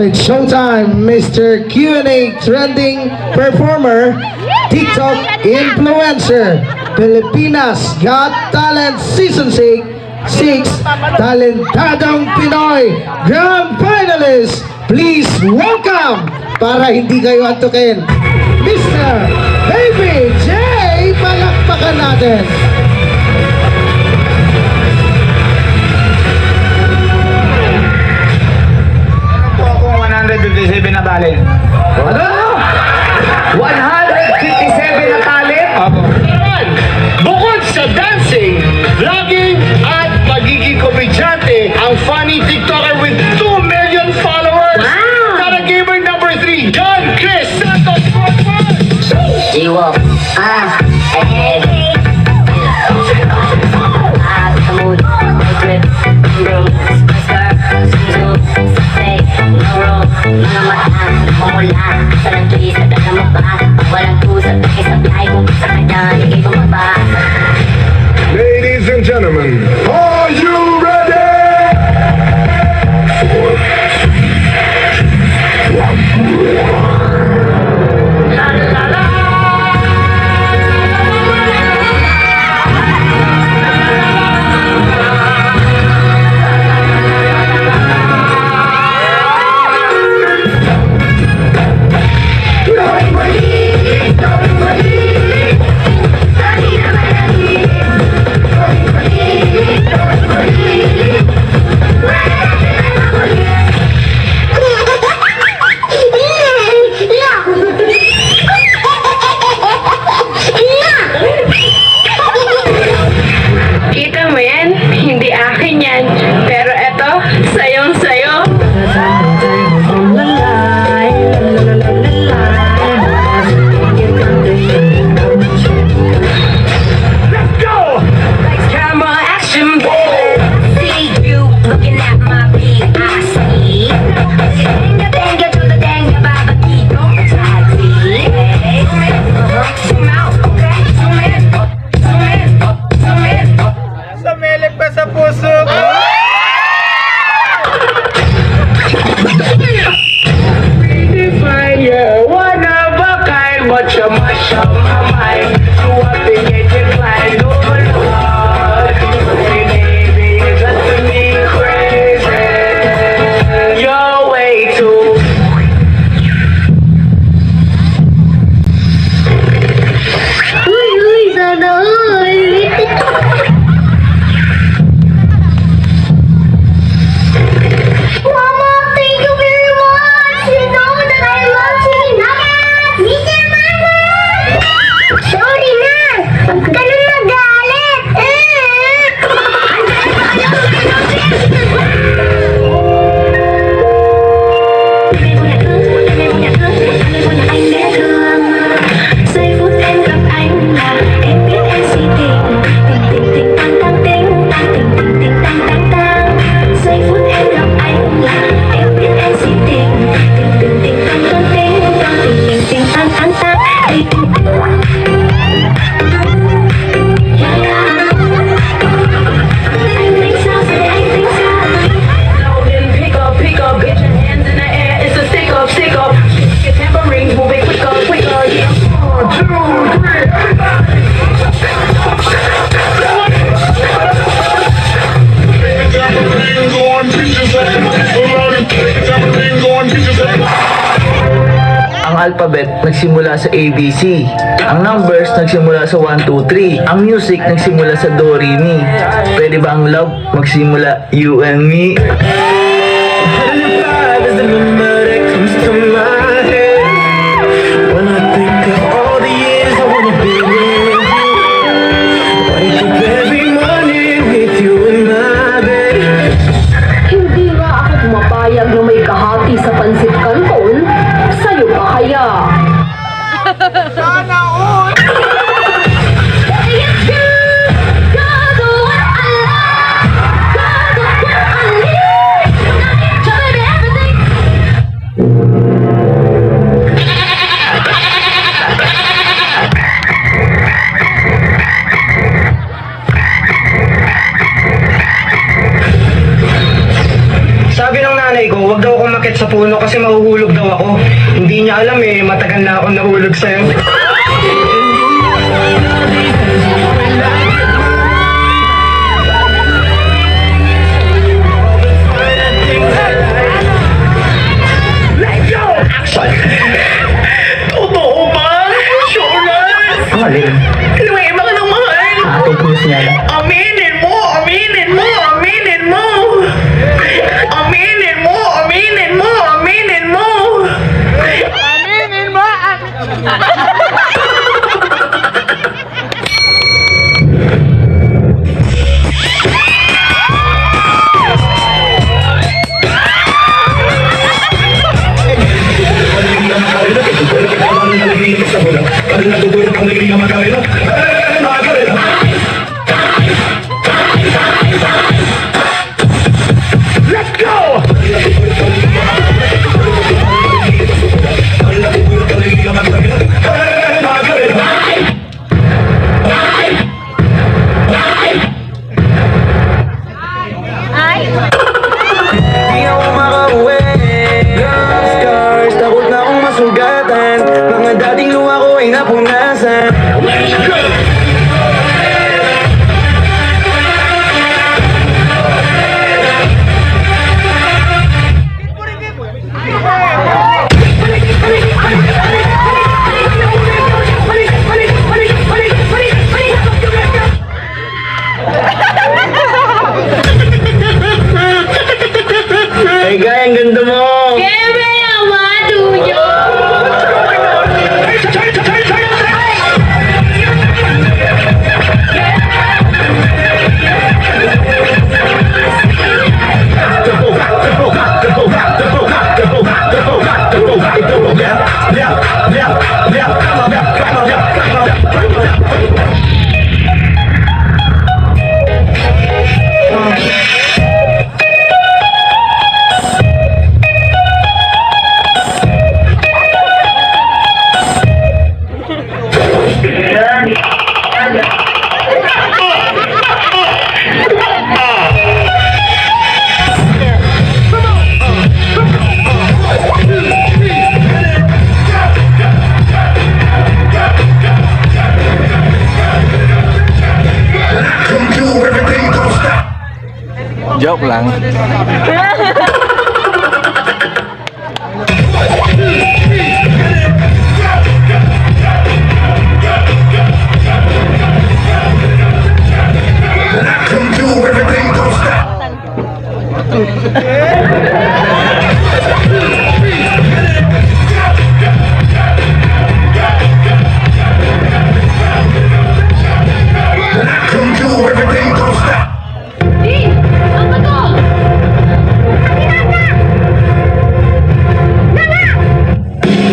it's showtime, Mr. Q&A trending performer, TikTok influencer, Pilipinas Got Talent Season 6, Talentadong Pinoy Grand Finalist. Please welcome, para hindi kayo antukin, Mr. Baby J. Palakpakan natin. Ako 157 na talent. Ano? 157 na talent? Opo. Bukod sa dancing, vlogging, at magiging komedyante, ang funny TikToker with 2 million followers, Tara Gamer number 3, John Chris Santos Forward! Jiwo. Ladies and gentlemen, are you ready? Kita mo yan? Hindi akin yan. Pero eto, sayong-sayo. Let's go! Camera action, baby. See you looking at my PIC. Denga to the denga, baba dito. Taxi. Zoom out, okay? Zoom in. Zoom in. Zoom in. Sa melek pa sa puso ko. Define you, one of a kind, but you mash up my mind. You have been getting blind, oh Lord. Baby, you're driving me crazy. You're way too. Uy, sana all. Mama, thank you very much. You know that I love chicken nuggets. Me too, Mama. Sorry na. Huwag ka nang magalit. Say phút em gặp anh là em biết em si tình. Tình tình tình tăng tăng tình, tình tình tình tăng tăng tăng. Giây phút em gặp anh là em biết em si tình. Tình tình tình tăng tăng tình, tình tình tình tăng tăng tăng. Anh tính sao, say anh tính sao? Pick up, get your hands in the air. It's a stick up, stick up. Your tambourines moving quicker, quicker. Yeah. 1, 2, 3, everybody! Tambourine going, teachers at. Tambourine going, teachers at. Ang alphabet nagsimula sa ABC. Ang numbers nagsimula sa 1, 2, 3. Ang music nagsimula sa Do, Re, Mi. Pwede ba ang love magsimula You and Me? Hindi nga ako pumapayag na may kahati sa pansit canton. Sa'yo pa kaya? Sana all! Gotta do what I love. Gotta do what I need. puno kasi mahuhulog daw ako. Hindi niya alam eh, matagal na ako nahulog sa'yo. Let's go! Action! Totoo ba? Sure na? Ang alin? Luwema ka ng mahal! Atong pulis niya. Aminin mo! Aminin mo! Aminin mo! Aminin mo! Aminin mo! Aminin mo! Aminin mo! Let's go! Di ako makauwi. Scars, takot na akong masugatan. Mga dating luha ko ay napunasan. Hey guy, ang ganda mo! Joke lang.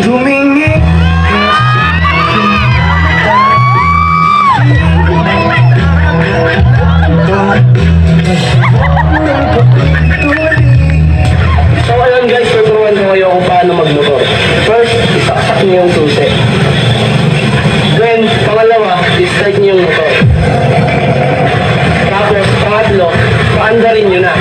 Tumingin! So ayun guys, tuturuan ko kayo kung paano magmotor. First, isaksak niyo yung susi. Then, pangalawa, i-start niyo yung motor. Tapos, pangatlo, paandarin niyo na.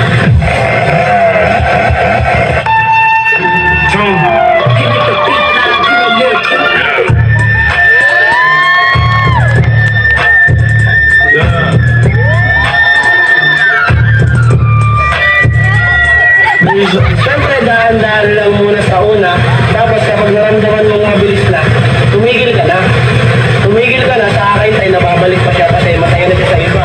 Siyempre, dahan-dahan lang muna sa una. Tapos kapag naramdaman mong mabilis na, tumigil ka na. Tumigil ka na, sa akin tayo nababalik pa siya kasi masaya na siya sa iba.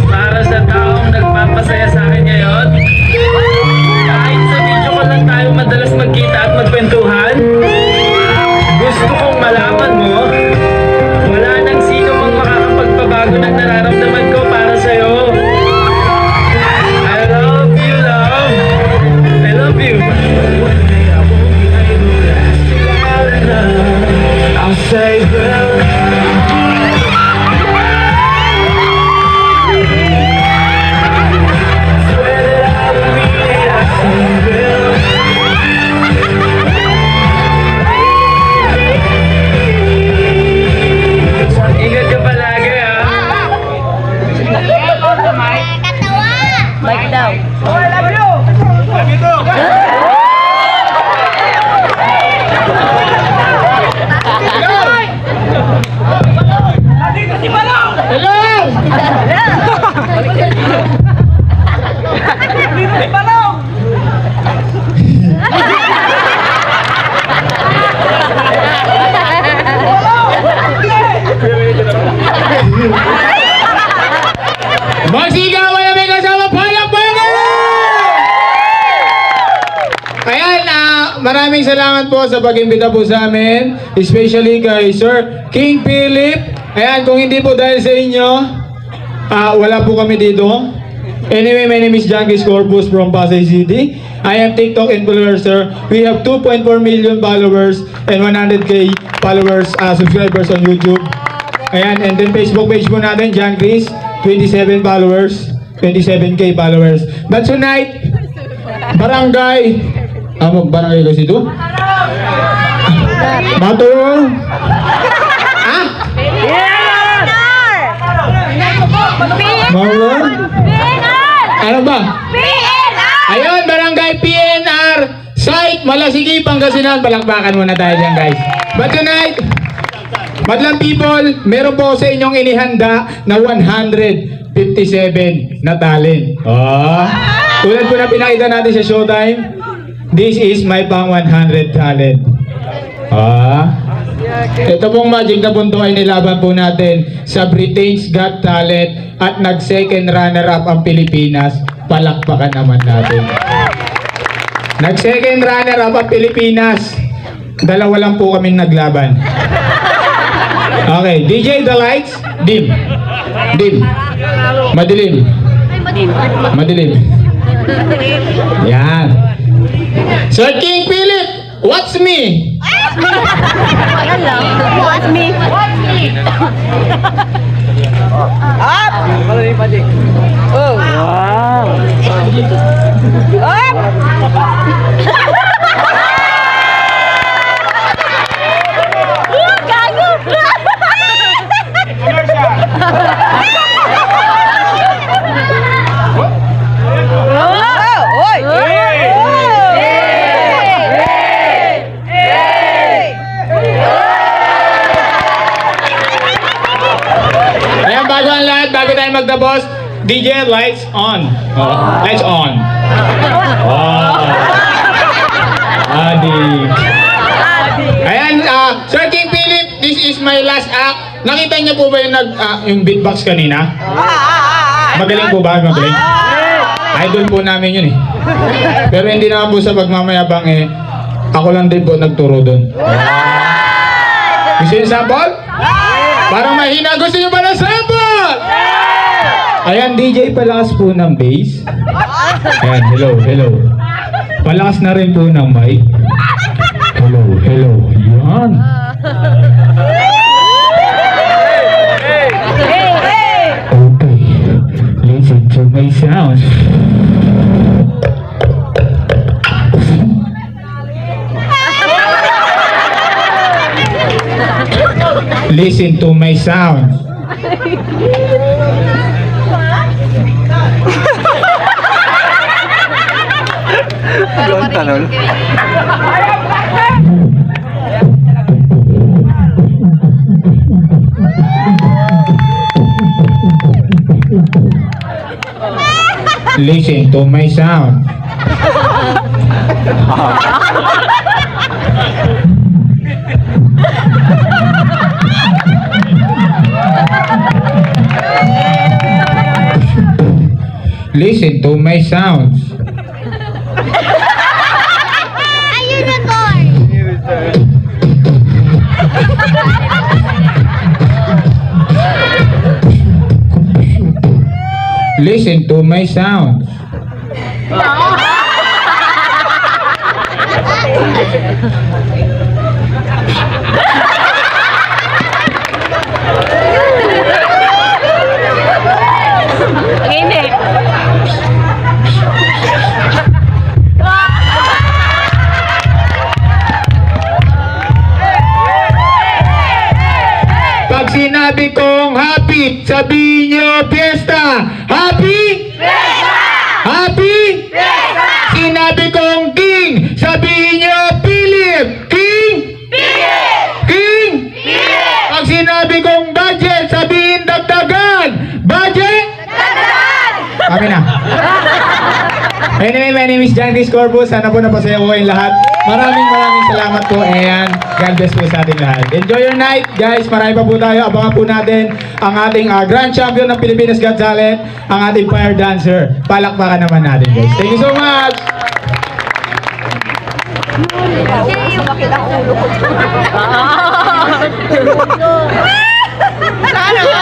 Para sa taong nagpapasaya sa akin ngayon, kahit sa video ko lang tayo madalas magkita Magsigaw na may kasama, palakpakan! Ayan, maraming salamat po sa pag-imbita po sa amin, especially kay Sir King Philip. Ayan, kung hindi po dahil sa inyo, wala po kami dito. Anyway, my name is Jangis Corpus from Pasay City. I am TikTok influencer. We have 2.4 million followers and 100k followers, subscribers on YouTube. Ayan, and then Facebook page po natin, Jangis, 27 followers, 27k followers. But tonight, barangay kasi ito? Bato? Ha? Mawag? Ano ba? Ayun, barangay PNR, site Malasigi, Pangasinan. Palakpakan muna tayo dyan, guys. But tonight, madlang people, meron po sa inyong inihanda na 157 na talent. Tulad po na pinakita natin sa Showtime, this is my pang 100 talent. Ito pong magic na punto ay nilaban po natin sa Britain's Got Talent at nag-second runner-up ang Pilipinas. Palakpakan naman natin. Nag-second runner-up ang Pilipinas. Dalawa lang po kami naglaban. Okay, DJ the lights, dim. Dim. Madilim. Madilim. Yan. Sir King Philip, what's me? What's me? Up! Oh! Wow! Up! Gago! Ayan, bago ang lahat, bago tayo magtapos, DJ, lights on. Lights on. Adi. Ayan, Sir King Philip, this is my last act. Nakita niyo po ba yung beatbox kanina? Magaling po ba? Magaling? Idol po namin yun eh. Pero hindi naman po sa pagmamayabang eh. Ako lang din po nagturo doon. Gusto niyo sample? Parang mahina. Gusto niyo ba ng sample? Ayan, DJ, palakas po ng bass. Ayan, hello, hello. Palakas na rin po ng mic. Hello, hello. Yan. Okay, listen to my sound. Listen to my sound. Listen to my sound. Listen to my sounds. Listen to my sounds. Hindi. Pag sinabi kong happy, sabihin nyo fiesta. Happy? Fiesta! Happy? Fiesta! Sinabi kong king, sabihin nyo Philip. King? Philip! King? Philip! Pag sinabi kong budget, sabihin dagdagan. Budget? Dagdagan! Kami na. Anyway, my name is Jangis Corpus. Sana po napasaya ko kayong lahat. Maraming salamat po and God bless po sa ating lahat. Enjoy your night guys, marami pa po tayo. Abangan po natin ang ating Grand Champion ng Pilipinas Got Talent, ang ating fire dancer. Palakpakan naman natin guys. Thank you so much! Sana!